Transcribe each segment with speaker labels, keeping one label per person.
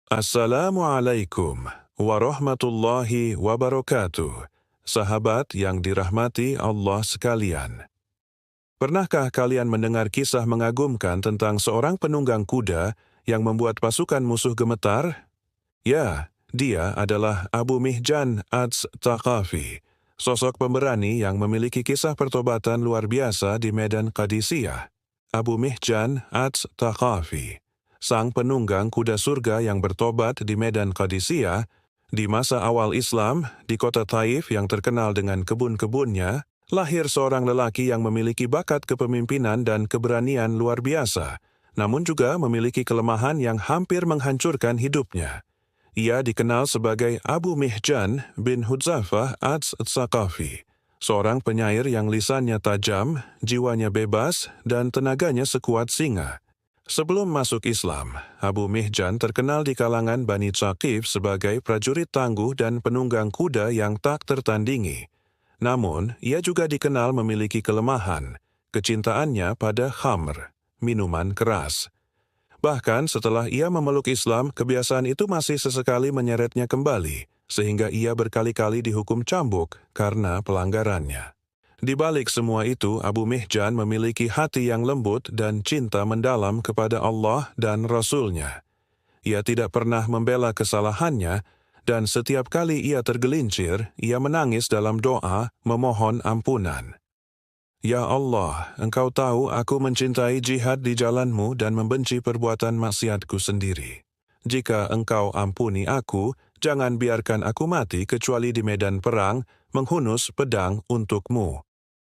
Speaker 1: Assalamualaikum warahmatullahi wabarakatuh. Sahabat yang dirahmati Allah sekalian. Pernahkah kalian mendengar kisah mengagumkan tentang seorang penunggang kuda yang membuat pasukan musuh gemetar? Ya, dia adalah Abu Mihjan Ats-Tsaqafi, sosok pemberani yang memiliki kisah pertobatan luar biasa di medan Qadisiyah. Abu Mihjan Ats-Tsaqafi, sang penunggang kuda surga yang bertobat di medan Qadisiyah, di masa awal Islam, di kota Taif yang terkenal dengan kebun-kebunnya, lahir seorang lelaki yang memiliki bakat kepemimpinan dan keberanian luar biasa, namun juga memiliki kelemahan yang hampir menghancurkan hidupnya. Ia dikenal sebagai Abu Mihjan bin Hudzafah Ats-Tsaqafi, seorang penyair yang lisannya tajam, jiwanya bebas, dan tenaganya sekuat singa. Sebelum masuk Islam, Abu Mihjan terkenal di kalangan Bani Tsaqif sebagai prajurit tangguh dan penunggang kuda yang tak tertandingi. Namun, ia juga dikenal memiliki kelemahan, kecintaannya pada khamr, minuman keras. Bahkan setelah ia memeluk Islam, kebiasaan itu masih sesekali menyeretnya kembali, sehingga ia berkali-kali dihukum cambuk karena pelanggarannya. Di balik semua itu, Abu Mihjan memiliki hati yang lembut dan cinta mendalam kepada Allah dan Rasul-Nya. Ia tidak pernah membela kesalahannya, dan setiap kali ia tergelincir, ia menangis dalam doa memohon ampunan. Ya Allah, Engkau tahu aku mencintai jihad di jalan-Mu dan membenci perbuatan maksiatku sendiri. Jika Engkau ampuni aku, jangan biarkan aku mati kecuali di medan perang, menghunus pedang untuk-Mu.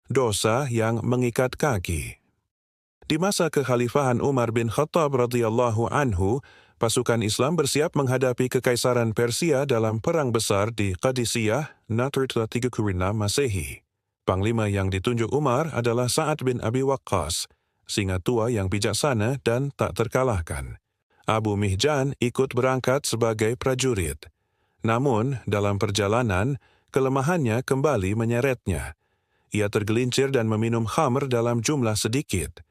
Speaker 1: Dosa yang mengikat kaki. Di masa kekhalifahan Umar bin Khattab radhiyallahu anhu, pasukan Islam bersiap menghadapi kekaisaran Persia dalam perang besar di Qadisiyah, 336 Masehi. Panglima yang ditunjuk Umar adalah Sa'ad bin Abi Waqqas, singa tua yang bijaksana dan tak terkalahkan. Abu Mihjan ikut berangkat sebagai prajurit. Namun, dalam perjalanan, kelemahannya kembali menyeretnya. Ia tergelincir dan meminum khamr dalam jumlah sedikit.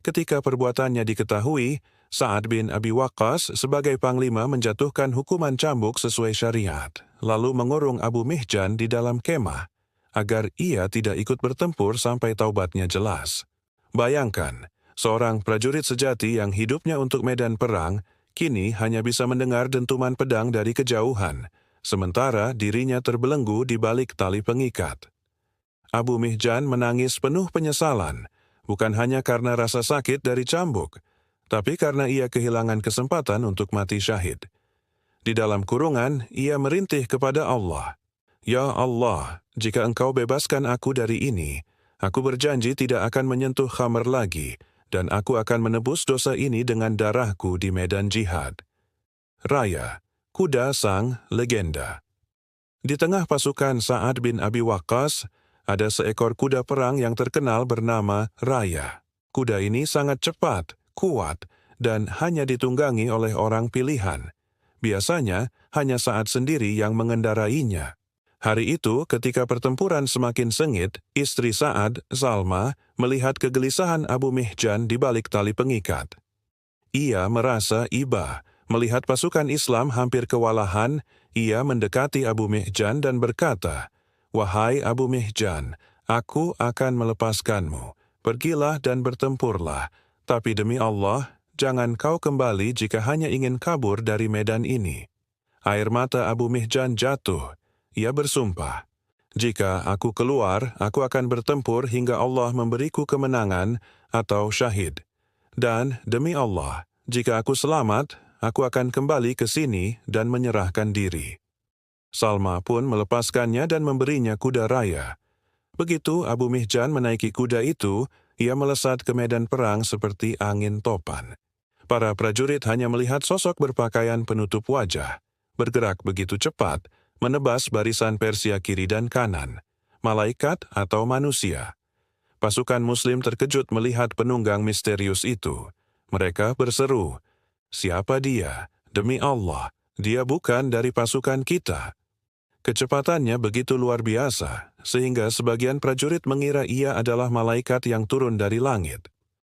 Speaker 1: Ketika perbuatannya diketahui, Sa'ad bin Abi Waqqas sebagai panglima menjatuhkan hukuman cambuk sesuai syariat, lalu mengurung Abu Mihjan di dalam kemah, agar ia tidak ikut bertempur sampai taubatnya jelas. Bayangkan, seorang prajurit sejati yang hidupnya untuk medan perang, kini hanya bisa mendengar dentuman pedang dari kejauhan, sementara dirinya terbelenggu di balik tali pengikat. Abu Mihjan menangis penuh penyesalan, bukan hanya karena rasa sakit dari cambuk, tapi karena ia kehilangan kesempatan untuk mati syahid. Di dalam kurungan, ia merintih kepada Allah, Ya Allah, jika Engkau bebaskan aku dari ini, aku berjanji tidak akan menyentuh khamr lagi, dan aku akan menebus dosa ini dengan darahku di medan jihad. Raya, kuda sang legenda. Di tengah pasukan Sa'ad bin Abi Waqqas, ada seekor kuda perang yang terkenal bernama Raya. Kuda ini sangat cepat, kuat, dan hanya ditunggangi oleh orang pilihan. Biasanya, hanya Sa'ad sendiri yang mengendarainya. Hari itu, ketika pertempuran semakin sengit, istri Sa'ad, Salma, melihat kegelisahan Abu Mihjan di balik tali pengikat. Ia merasa iba. Melihat pasukan Islam hampir kewalahan, ia mendekati Abu Mihjan dan berkata, Wahai Abu Mihjan, aku akan melepaskanmu. Pergilah dan bertempurlah. Tapi demi Allah, jangan kau kembali jika hanya ingin kabur dari medan ini. Air mata Abu Mihjan jatuh. Ia bersumpah, jika aku keluar, aku akan bertempur hingga Allah memberiku kemenangan atau syahid. Dan demi Allah, jika aku selamat, aku akan kembali ke sini dan menyerahkan diri. Salma pun melepaskannya dan memberinya kuda raya. Begitu Abu Mihjan menaiki kuda itu, ia melesat ke medan perang seperti angin topan. Para prajurit hanya melihat sosok berpakaian penutup wajah, bergerak begitu cepat, menebas barisan Persia kiri dan kanan, malaikat atau manusia. Pasukan Muslim terkejut melihat penunggang misterius itu. Mereka berseru, "Siapa dia? Demi Allah, dia bukan dari pasukan kita." Kecepatannya begitu luar biasa, sehingga sebagian prajurit mengira ia adalah malaikat yang turun dari langit.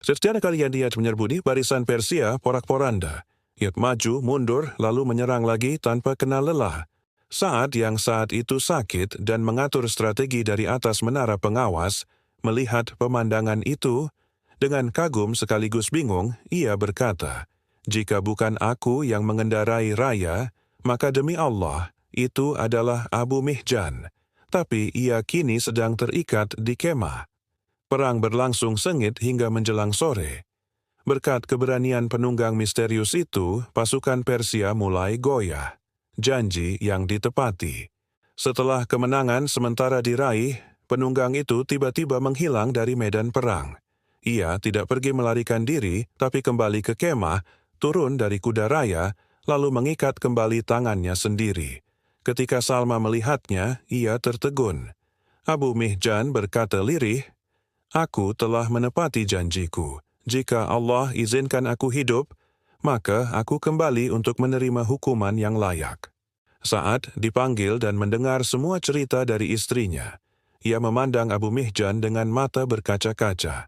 Speaker 1: Setiap kali dia menyerbu di barisan Persia porak-poranda, Ia maju, mundur, lalu menyerang lagi tanpa kenal lelah. Sa'ad yang saat itu sakit dan mengatur strategi dari atas menara pengawas, melihat pemandangan itu, dengan kagum sekaligus bingung, ia berkata, "Jika bukan aku yang mengendarai raya, maka demi Allah, itu adalah Abu Mihjan. Tapi ia kini sedang terikat di kemah." Perang berlangsung sengit hingga menjelang sore. Berkat keberanian penunggang misterius itu, pasukan Persia mulai goyah. Janji yang ditepati. Setelah kemenangan sementara diraih, penunggang itu tiba-tiba menghilang dari medan perang. Ia tidak pergi melarikan diri, tapi kembali ke kemah, turun dari kuda raya, lalu mengikat kembali tangannya sendiri. Ketika Salma melihatnya, ia tertegun. Abu Mihjan berkata lirih, "Aku telah menepati janjiku. Jika Allah izinkan aku hidup, maka aku kembali untuk menerima hukuman yang layak." Saat dipanggil dan mendengar semua cerita dari istrinya, ia memandang Abu Mihjan dengan mata berkaca-kaca.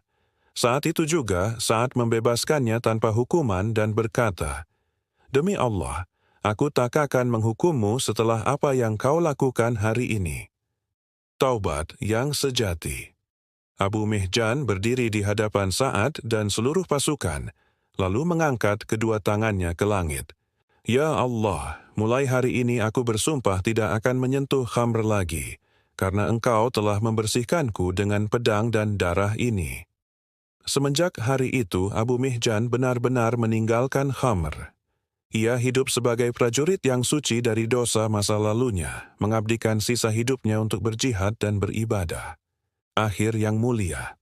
Speaker 1: Saat itu juga, saat membebaskannya tanpa hukuman dan berkata, "Demi Allah, aku tak akan menghukummu setelah apa yang kau lakukan hari ini." Taubat yang sejati. Abu Mihjan berdiri di hadapan Sa'ad dan seluruh pasukan, lalu mengangkat kedua tangannya ke langit. "Ya Allah, mulai hari ini aku bersumpah tidak akan menyentuh khamr lagi, karena Engkau telah membersihkanku dengan pedang dan darah ini." Semenjak hari itu, Abu Mihjan benar-benar meninggalkan khamr. Ia hidup sebagai prajurit yang suci dari dosa masa lalunya, mengabdikan sisa hidupnya untuk berjihad dan beribadah. Akhir yang mulia.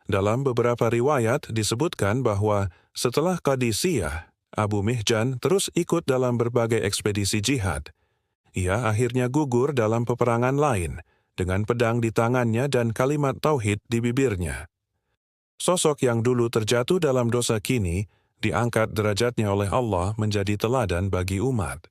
Speaker 1: Dalam beberapa riwayat disebutkan bahwa setelah Qadisiyah, Abu Mihjan terus ikut dalam berbagai ekspedisi jihad. Ia akhirnya gugur dalam peperangan lain, dengan pedang di tangannya dan kalimat tauhid di bibirnya. Sosok yang dulu terjatuh dalam dosa kini, diangkat derajatnya oleh Allah menjadi teladan bagi umat.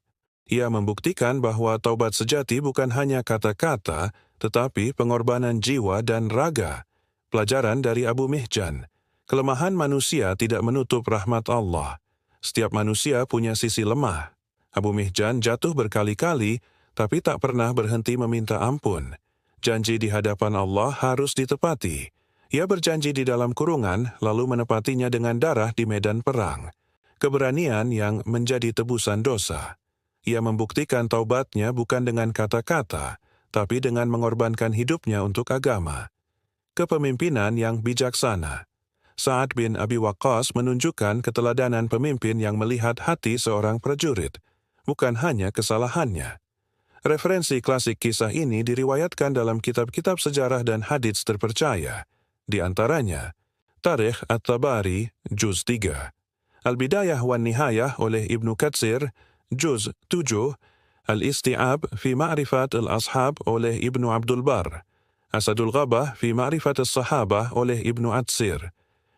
Speaker 1: Ia membuktikan bahwa taubat sejati bukan hanya kata-kata, tetapi pengorbanan jiwa dan raga. Pelajaran dari Abu Mihjan, kelemahan manusia tidak menutup rahmat Allah. Setiap manusia punya sisi lemah. Abu Mihjan jatuh berkali-kali, tapi tak pernah berhenti meminta ampun. Janji di hadapan Allah harus ditepati. Ia berjanji di dalam kurungan, lalu menepatinya dengan darah di medan perang. Keberanian yang menjadi tebusan dosa. Ia membuktikan taubatnya bukan dengan kata-kata, tapi dengan mengorbankan hidupnya untuk agama. Kepemimpinan yang bijaksana. Sa'ad bin Abi Waqqas menunjukkan keteladanan pemimpin yang melihat hati seorang prajurit, bukan hanya kesalahannya. Referensi klasik kisah ini diriwayatkan dalam kitab-kitab sejarah dan hadits terpercaya. Di antaranya, Tarikh At-Tabari, Juz 3, Al-Bidayah wan Nihayah oleh Ibnu Katsir, Juz 7, Al-Isti'ab fi Ma'rifat al-Ashab oleh Ibnu Abdul Bar, Asadul Ghabah fi Ma'rifat al-Sahabah oleh Ibnu Atsir,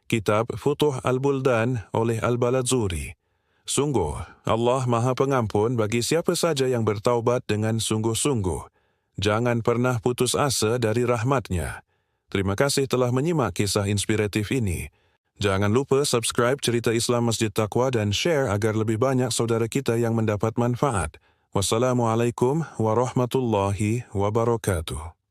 Speaker 1: Kitab Futuh al-Buldan oleh Al-Baladzuri. Sungguh, Allah Maha Pengampun bagi siapa saja yang bertaubat dengan sungguh-sungguh. Jangan pernah putus asa dari rahmat-Nya. Terima kasih telah menyimak kisah inspiratif ini. Jangan lupa subscribe Cerita Islam Masjid Taqwa dan share agar lebih banyak saudara kita yang mendapat manfaat. Wassalamualaikum warahmatullahi wabarakatuh.